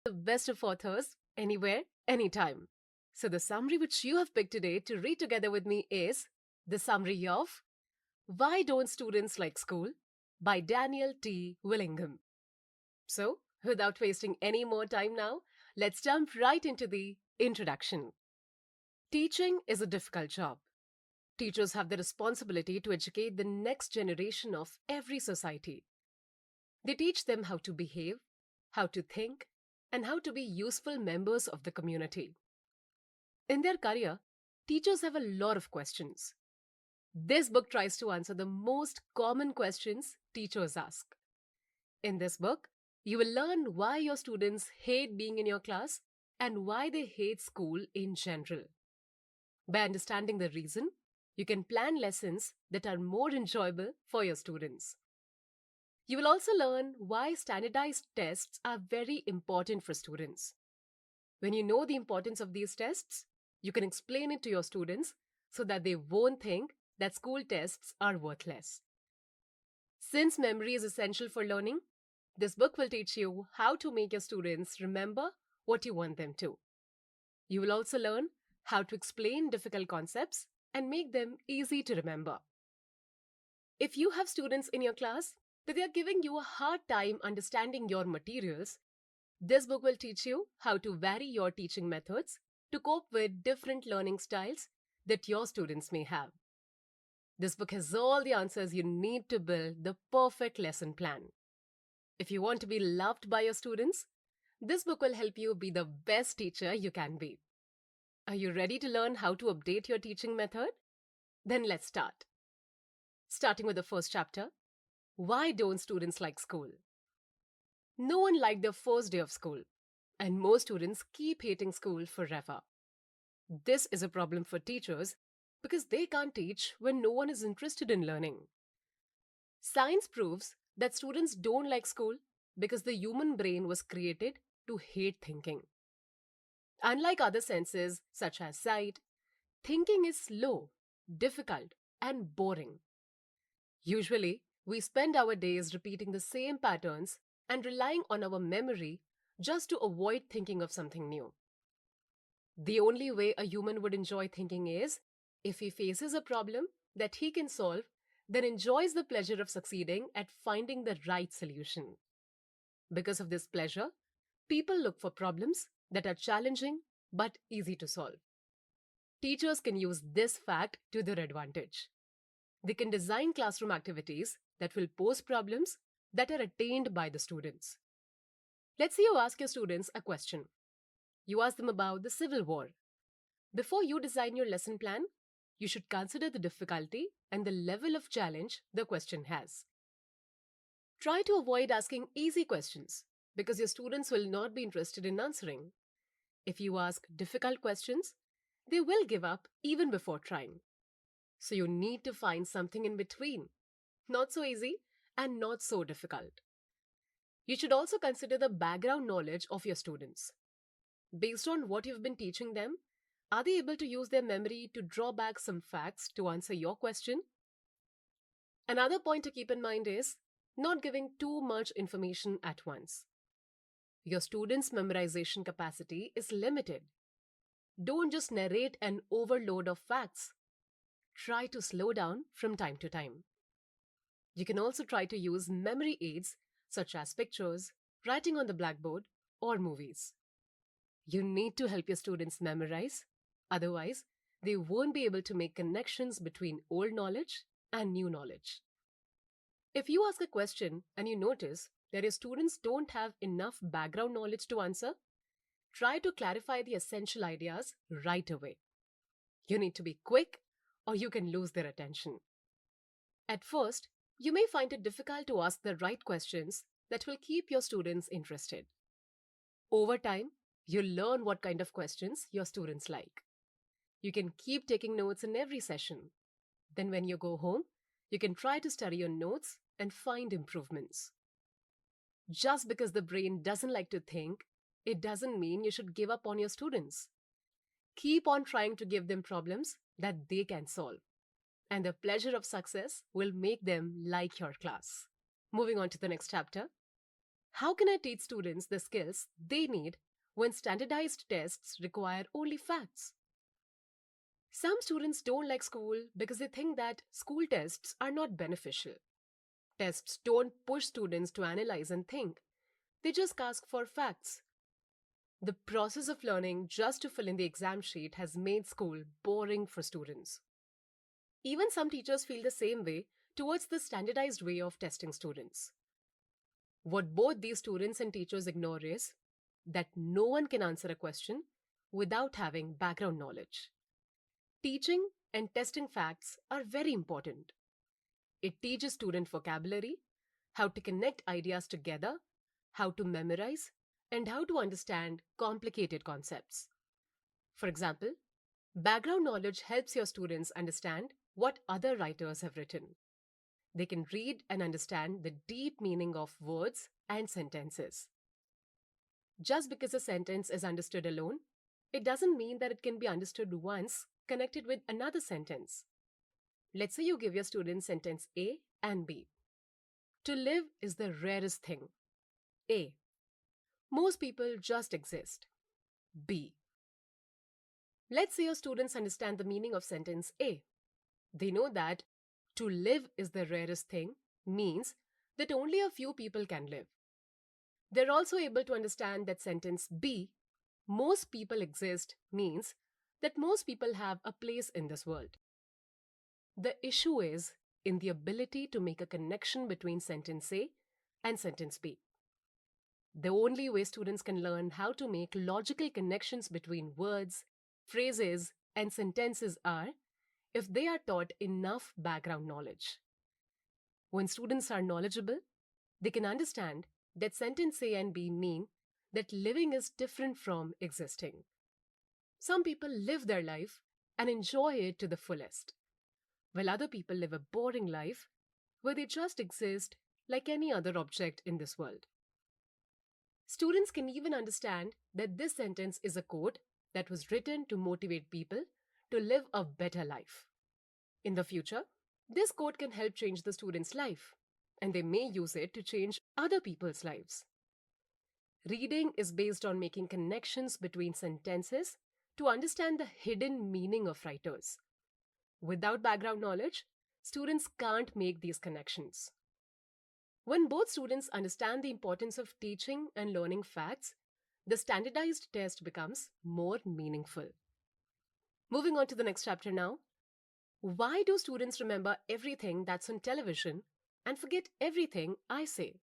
the best of authors, anywhere, anytime. So, the summary which you have picked today to read together with me is the summary of Why Don't Students Like School by Danial T. Willingham. So, without wasting any more time now, let's jump right into the introduction. Teaching is a difficult job. Teachers have the responsibility to educate the next generation of every society. They teach them how to behave, how to think, and how to be useful members of the community. In their career, teachers have a lot of questions. This book tries to answer the most common questions teachers ask. In this book, you will learn why your students hate being in your class and why they hate school in general. By understanding the reason, you can plan lessons that are more enjoyable for your students. You will also learn why standardized tests are very important for students. When you know the importance of these tests, you can explain it to your students so that they won't think that school tests are worthless. Since memory is essential for learning, this book will teach you how to make your students remember what you want them to. You will also learn how to explain difficult concepts and make them easy to remember. If you have students in your class that they are giving you a hard time understanding your materials, this book will teach you how to vary your teaching methods to cope with different learning styles that your students may have. This book has all the answers you need to build the perfect lesson plan. If you want to be loved by your students, this book will help you be the best teacher you can be. Are you ready to learn how to update your teaching method? Then let's start. Starting with the first chapter, Why Don't Students Like School? No one liked their first day of school, and most students keep hating school forever. This is a problem for teachers because they can't teach when no one is interested in learning. Science proves that students don't like school because the human brain was created to hate thinking. Unlike other senses, such as sight, thinking is slow, difficult, and boring. Usually, we spend our days repeating the same patterns and relying on our memory just to avoid thinking of something new. The only way a human would enjoy thinking is if he faces a problem that he can solve, then enjoys the pleasure of succeeding at finding the right solution. Because of this pleasure, people look for problems that are challenging but easy to solve. Teachers can use this fact to their advantage. They can design classroom activities that will pose problems that are attained by the students. Let's say you ask your students a question. You ask them about the Civil War. Before you design your lesson plan, you should consider the difficulty and the level of challenge the question has. Try to avoid asking easy questions because your students will not be interested in answering. If you ask difficult questions, they will give up even before trying. So you need to find something in between, not so easy and not so difficult. You should also consider the background knowledge of your students. Based on what you've been teaching them, are they able to use their memory to draw back some facts to answer your question? Another point to keep in mind is not giving too much information at once. Your students' memorization capacity is limited. Don't just narrate an overload of facts. Try to slow down from time to time. You can also try to use memory aids such as pictures, writing on the blackboard, or movies. You need to help your students memorize, otherwise, they won't be able to make connections between old knowledge and new knowledge. If you ask a question and you notice that your students don't have enough background knowledge to answer, try to clarify the essential ideas right away. You need to be quick or you can lose their attention. At first, you may find it difficult to ask the right questions that will keep your students interested. Over time, you'll learn what kind of questions your students like. You can keep taking notes in every session. Then when you go home, you can try to study your notes and find improvements. Just because the brain doesn't like to think, it doesn't mean you should give up on your students. Keep on trying to give them problems that they can solve. And the pleasure of success will make them like your class. Moving on to the next chapter. How can I teach students the skills they need when standardized tests require only facts? Some students don't like school because they think that school tests are not beneficial. Tests don't push students to analyze and think, they just ask for facts. The process of learning just to fill in the exam sheet has made school boring for students. Even some teachers feel the same way towards the standardized way of testing students. What both these students and teachers ignore is that no one can answer a question without having background knowledge. Teaching and testing facts are very important. It teaches student vocabulary, how to connect ideas together, how to memorize, and how to understand complicated concepts. For example, background knowledge helps your students understand what other writers have written. They can read and understand the deep meaning of words and sentences. Just because a sentence is understood alone, it doesn't mean that it can be understood once connected with another sentence. Let's say you give your students sentence A and B. To live is the rarest thing. A. Most people just exist. B. Let's say your students understand the meaning of sentence A. They know that to live is the rarest thing means that only a few people can live. They're also able to understand that sentence B, most people exist, means that most people have a place in this world. The issue is in the ability to make a connection between sentence A and sentence B. The only way students can learn how to make logical connections between words, phrases, and sentences are if they are taught enough background knowledge. When students are knowledgeable, they can understand that sentence A and B mean that living is different from existing. Some people live their life and enjoy it to the fullest, while other people live a boring life where they just exist like any other object in this world. Students can even understand that this sentence is a quote that was written to motivate people to live a better life. In the future, this quote can help change the student's life, and they may use it to change other people's lives. Reading is based on making connections between sentences to understand the hidden meaning of writers. Without background knowledge, students can't make these connections. When both students understand the importance of teaching and learning facts, the standardized test becomes more meaningful. Moving on to the next chapter now. Why do students remember everything that's on television and forget everything I say?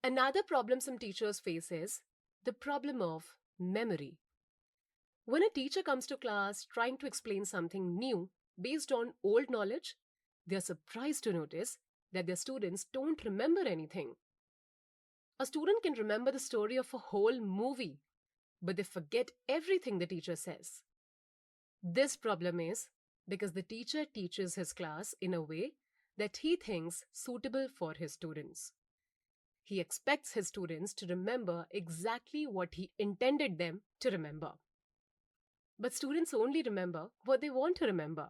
Another problem some teachers face is the problem of memory. When a teacher comes to class trying to explain something new based on old knowledge, they're surprised to notice that their students don't remember anything. A student can remember the story of a whole movie, but they forget everything the teacher says. This problem is because the teacher teaches his class in a way that he thinks suitable for his students. He expects his students to remember exactly what he intended them to remember. But students only remember what they want to remember.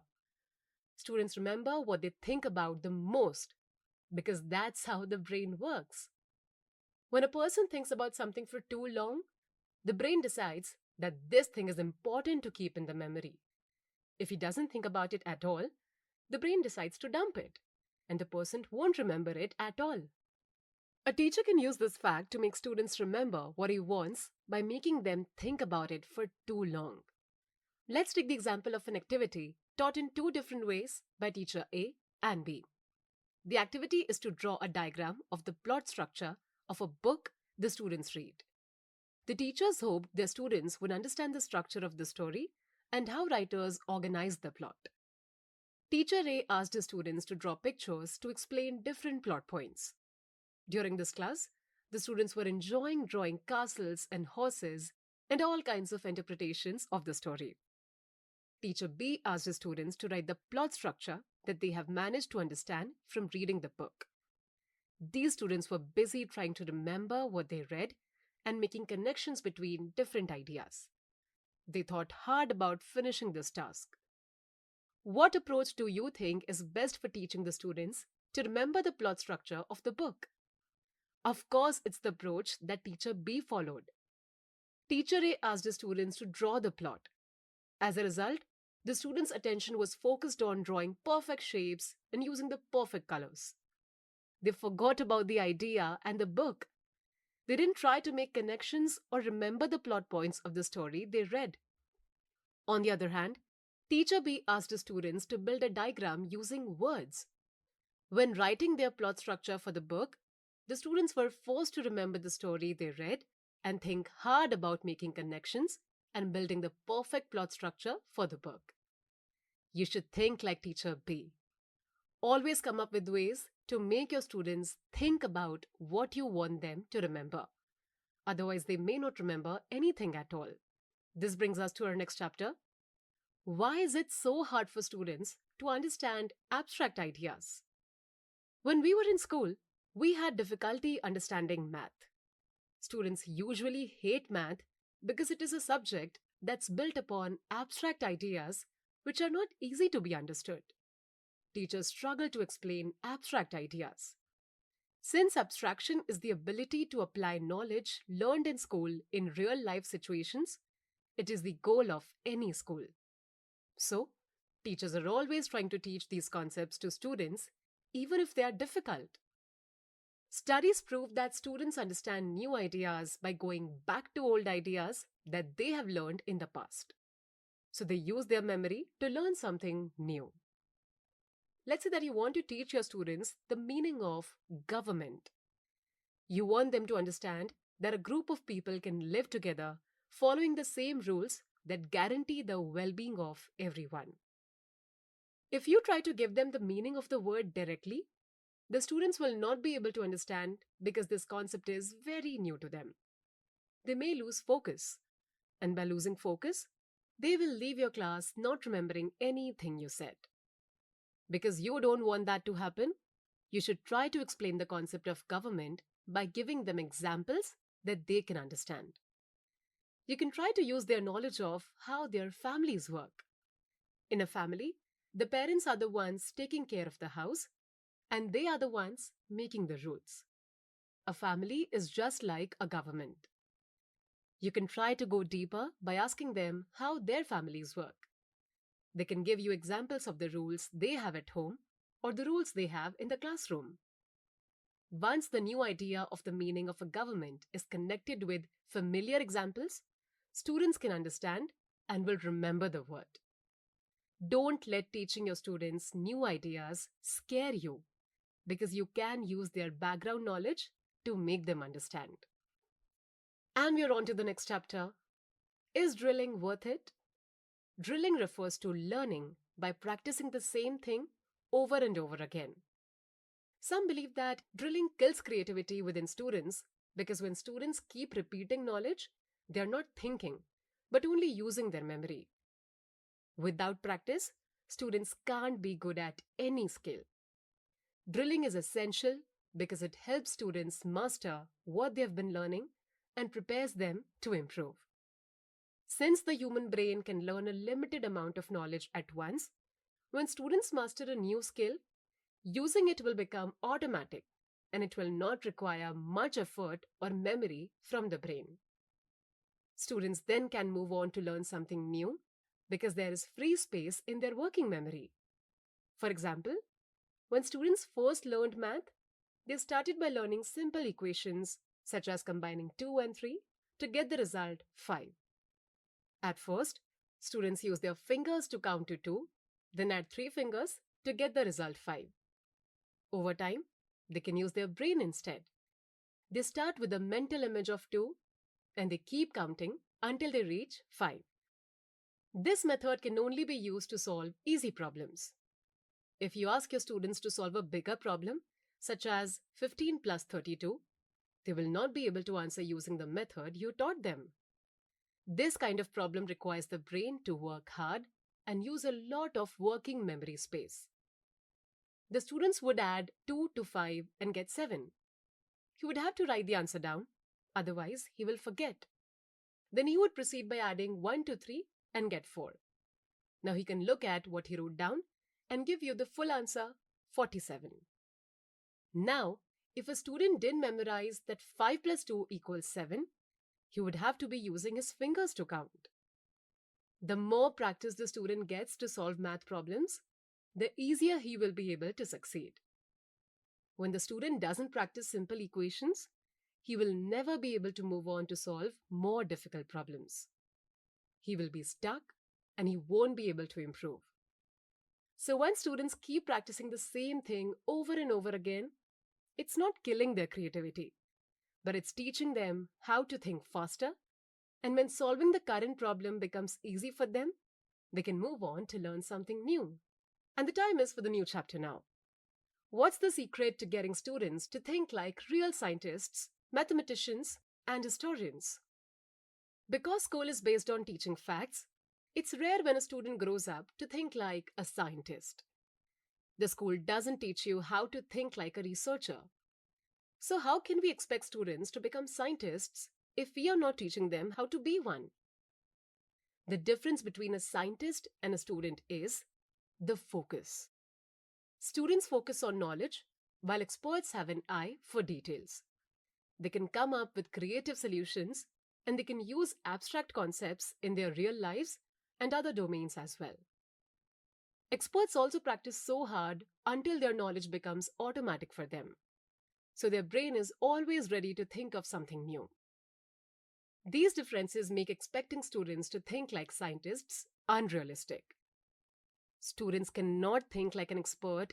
Students remember what they think about the most because that's how the brain works. When a person thinks about something for too long, the brain decides that this thing is important to keep in the memory. If he doesn't think about it at all, the brain decides to dump it, and the person won't remember it at all. A teacher can use this fact to make students remember what he wants by making them think about it for too long. Let's take the example of an activity taught in two different ways by teacher A and B. The activity is to draw a diagram of the plot structure of a book the students read. The teachers hoped their students would understand the structure of the story and how writers organize the plot. Teacher A asked his students to draw pictures to explain different plot points. During this class, the students were enjoying drawing castles and horses and all kinds of interpretations of the story. Teacher B asked his students to write the plot structure that they have managed to understand from reading the book. These students were busy trying to remember what they read and making connections between different ideas. They thought hard about finishing this task. What approach do you think is best for teaching the students to remember the plot structure of the book? Of course, it's the approach that teacher B followed. Teacher A asked the students to draw the plot. As a result, the students' attention was focused on drawing perfect shapes and using the perfect colors. They forgot about the idea and the book. They didn't try to make connections or remember the plot points of the story they read. On the other hand, Teacher B asked the students to build a diagram using words. When writing their plot structure for the book, the students were forced to remember the story they read and think hard about making connections and building the perfect plot structure for the book. You should think like Teacher B. Always come up with ways to make your students think about what you want them to remember. Otherwise, they may not remember anything at all. This brings us to our next chapter. Why is it so hard for students to understand abstract ideas? When we were in school, we had difficulty understanding math. Students usually hate math because it is a subject that's built upon abstract ideas which are not easy to be understood. Teachers struggle to explain abstract ideas. Since abstraction is the ability to apply knowledge learned in school in real life situations, it is the goal of any school. So, teachers are always trying to teach these concepts to students, even if they are difficult. Studies prove that students understand new ideas by going back to old ideas that they have learned in the past. So they use their memory to learn something new. Let's say that you want to teach your students the meaning of government. You want them to understand that a group of people can live together following the same rules that guarantee the well-being of everyone. If you try to give them the meaning of the word directly, the students will not be able to understand because this concept is very new to them. They may lose focus, and by losing focus, they will leave your class not remembering anything you said. Because you don't want that to happen, you should try to explain the concept of government by giving them examples that they can understand. You can try to use their knowledge of how their families work. In a family, the parents are the ones taking care of the house, and they are the ones making the rules. A family is just like a government. You can try to go deeper by asking them how their families work. They can give you examples of the rules they have at home or the rules they have in the classroom. Once the new idea of the meaning of a government is connected with familiar examples, students can understand and will remember the word. Don't let teaching your students new ideas scare you, because you can use their background knowledge to make them understand. And we're on to the next chapter. Is drilling worth it? Drilling refers to learning by practicing the same thing over and over again. Some believe that drilling kills creativity within students because when students keep repeating knowledge, they are not thinking, but only using their memory. Without practice, students can't be good at any skill. Drilling is essential because it helps students master what they have been learning and prepares them to improve. Since the human brain can learn a limited amount of knowledge at once, when students master a new skill, using it will become automatic and it will not require much effort or memory from the brain. Students then can move on to learn something new because there is free space in their working memory. For example, when students first learned math, they started by learning simple equations such as combining 2 and 3 to get the result 5. At first, students use their fingers to count to 2, then add 3 fingers to get the result 5. Over time, they can use their brain instead. They start with a mental image of 2 and they keep counting until they reach 5. This method can only be used to solve easy problems. If you ask your students to solve a bigger problem, such as 15 plus 32, they will not be able to answer using the method you taught them. This kind of problem requires the brain to work hard and use a lot of working memory space. The students would add 2 to 5 and get 7. He would have to write the answer down, otherwise he will forget. Then he would proceed by adding 1 to 3 and get 4. Now he can look at what he wrote down and give you the full answer, 47. Now If a student didn't memorize that 5 plus 2 equals 7, he would have to be using his fingers to count. The more practice the student gets to solve math problems, the easier he will be able to succeed. When the student doesn't practice simple equations, he will never be able to move on to solve more difficult problems. He will be stuck and he won't be able to improve. So when students keep practicing the same thing over and over again, it's not killing their creativity, but it's teaching them how to think faster. And when solving the current problem becomes easy for them, they can move on to learn something new. And the time is for the new chapter now. What's the secret to getting students to think like real scientists, mathematicians, and historians? Because school is based on teaching facts, it's rare when a student grows up to think like a scientist. The school doesn't teach you how to think like a researcher. So how can we expect students to become scientists if we are not teaching them how to be one? The difference between a scientist and a student is the focus. Students focus on knowledge, while experts have an eye for details. They can come up with creative solutions, and they can use abstract concepts in their real lives and other domains as well. Experts also practice so hard until their knowledge becomes automatic for them. So their brain is always ready to think of something new. These differences make expecting students to think like scientists unrealistic. Students cannot think like an expert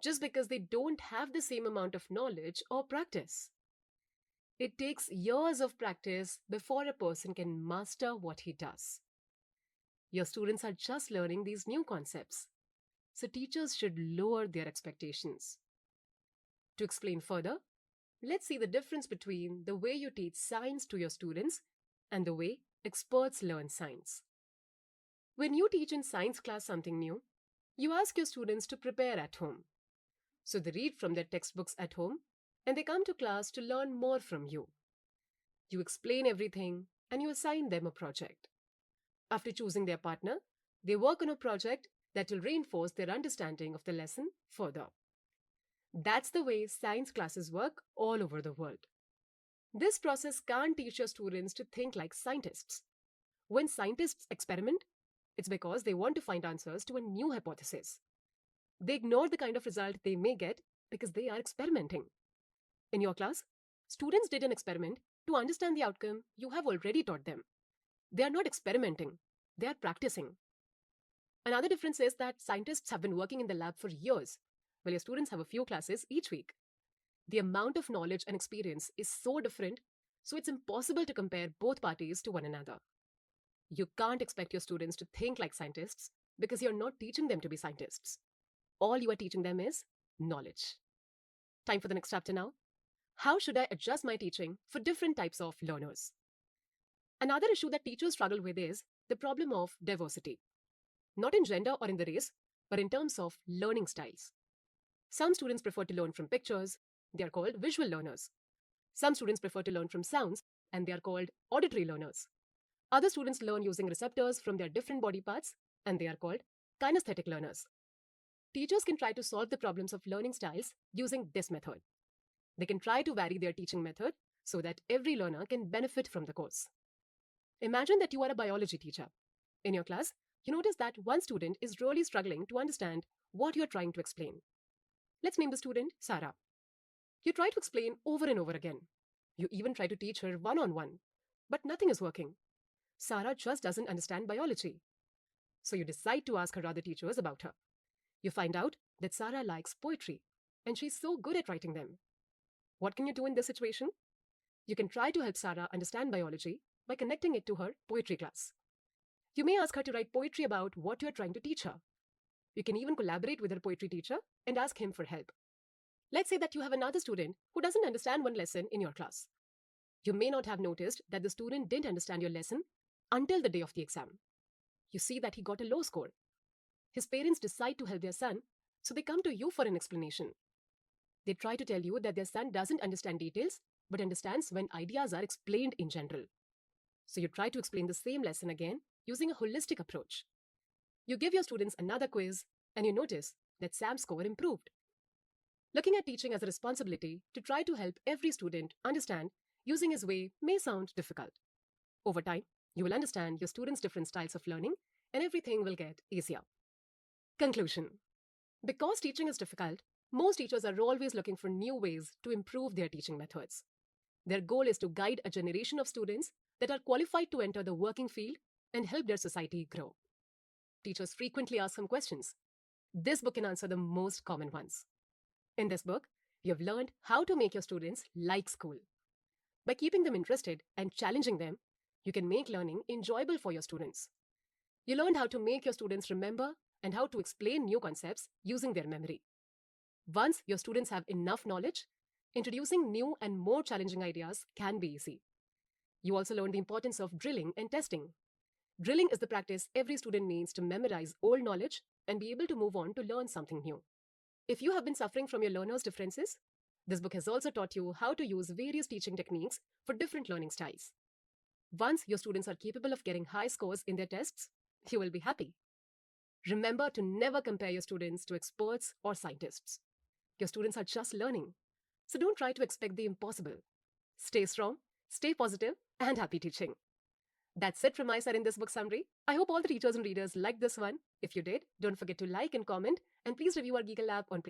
just because they don't have the same amount of knowledge or practice. It takes years of practice before a person can master what he does. Your students are just learning these new concepts, so teachers should lower their expectations. To explain further, let's see the difference between the way you teach science to your students and the way experts learn science. When you teach in science class something new, you ask your students to prepare at home. So they read from their textbooks at home and they come to class to learn more from you. You explain everything and you assign them a project. After choosing their partner, they work on a project that will reinforce their understanding of the lesson further. That's the way science classes work all over the world. This process can't teach your students to think like scientists. When scientists experiment, it's because they want to find answers to a new hypothesis. They ignore the kind of result they may get because they are experimenting. In your class, students did an experiment to understand the outcome you have already taught them. They are not experimenting, they are practicing. Another difference is that scientists have been working in the lab for years, while your students have a few classes each week. The amount of knowledge and experience is so different, so it's impossible to compare both parties to one another. You can't expect your students to think like scientists because you're not teaching them to be scientists. All you are teaching them is knowledge. Time for the next chapter now. How should I adjust my teaching for different types of learners? Another issue that teachers struggle with is the problem of diversity. Not in gender or in the race, but in terms of learning styles. Some students prefer to learn from pictures, they are called visual learners. Some students prefer to learn from sounds, and they are called auditory learners. Other students learn using receptors from their different body parts, and they are called kinesthetic learners. Teachers can try to solve the problems of learning styles using this method. They can try to vary their teaching method so that every learner can benefit from the course. Imagine that you are a biology teacher. In your class, you notice that one student is really struggling to understand what you're trying to explain. Let's name the student Sarah. You try to explain over and over again. You even try to teach her one-on-one, but nothing is working. Sarah just doesn't understand biology. So you decide to ask her other teachers about her. You find out that Sarah likes poetry, and she's so good at writing them. What can you do in this situation? You can try to help Sarah understand biology by connecting it to her poetry class. You may ask her to write poetry about what you're trying to teach her. You can even collaborate with her poetry teacher and ask him for help. Let's say that you have another student who doesn't understand one lesson in your class. You may not have noticed that the student didn't understand your lesson until the day of the exam. You see that he got a low score. His parents decide to help their son, so they come to you for an explanation. They try to tell you that their son doesn't understand details, but understands when ideas are explained in general. So you try to explain the same lesson again using a holistic approach. You give your students another quiz, and you notice that Sam's score improved. Looking at teaching as a responsibility to try to help every student understand using his way may sound difficult. Over time, you will understand your students' different styles of learning and everything will get easier. Conclusion. Because teaching is difficult, most teachers are always looking for new ways to improve their teaching methods. Their goal is to guide a generation of students that are qualified to enter the working field and help their society grow. Teachers frequently ask some questions. This book can answer the most common ones. In this book, you have learned how to make your students like school. By keeping them interested and challenging them, you can make learning enjoyable for your students. You learned how to make your students remember and how to explain new concepts using their memory. Once your students have enough knowledge, introducing new and more challenging ideas can be easy. You also learned the importance of drilling and testing. Drilling is the practice every student needs to memorize old knowledge and be able to move on to learn something new. If you have been suffering from your learners' differences, this book has also taught you how to use various teaching techniques for different learning styles. Once your students are capable of getting high scores in their tests, you will be happy. Remember to never compare your students to experts or scientists. Your students are just learning, so don't try to expect the impossible. Stay strong, stay positive, and happy teaching. That's it from my side in this book summary. I hope all the teachers and readers liked this one. If you did, don't forget to like and comment, and please review our Geekle Lab on